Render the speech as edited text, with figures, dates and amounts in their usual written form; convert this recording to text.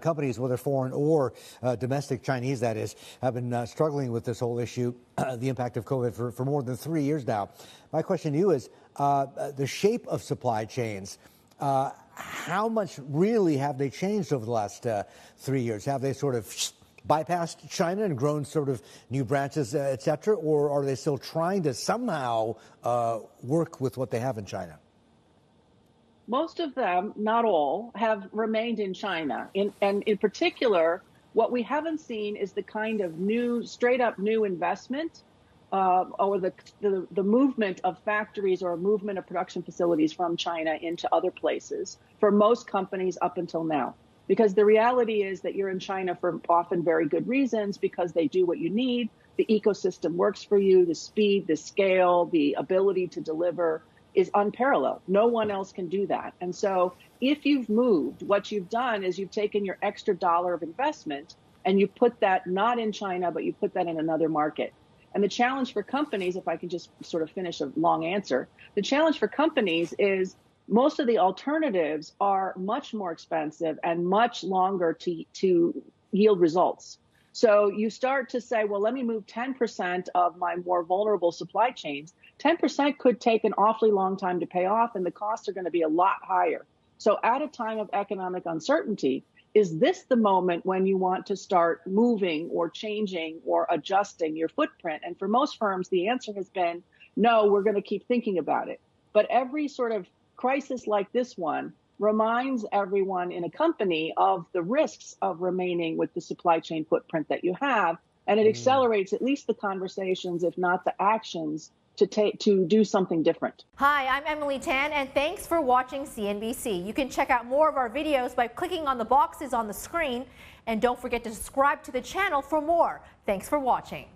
companies, whether foreign or domestic, Chinese that is, have been struggling with this whole issue, the impact of COVID for more than 3 years now. My question to you is the shape of supply chains. How much really have they changed over the last 3 years? Have they sort of bypassed China and grown sort of new branches, et cetera, or are they still trying to somehow work with what they have in China? Most of them, not all, have remained in China. And in particular, what we haven't seen is the kind of new, straight up new investment or the movement of factories or movement of production facilities from China into other places for most companies up until now. Because the reality is that you're in China for often very good reasons, because they do what you need, the ecosystem works for you, the speed, the scale, the ability to deliver is unparalleled. No one else can do that. And so if you've moved, what you've done is you've taken your extra dollar of investment and you put that not in China, but you put that in another market. And the challenge for companies, if I can just sort of finish a long answer, the challenge for companies is most of the alternatives are much more expensive and much longer to yield results. So you start to say, well, let me move 10% of my more vulnerable supply chains. 10% could take an awfully long time to pay off, and the costs are going to be a lot higher. So at a time of economic uncertainty, is this the moment when you want to start moving or changing or adjusting your footprint? And for most firms, the answer has been, no, we're going to keep thinking about it. But every sort of crisis like this one reminds everyone in a company of the risks of remaining with the supply chain footprint that you have. And it accelerates at least the conversations, if not the actions, to do something different. Hi, I'm Emily Tan, and thanks for watching CNBC. You can check out more of our videos by clicking on the boxes on the screen. And don't forget to subscribe to the channel for more. Thanks for watching.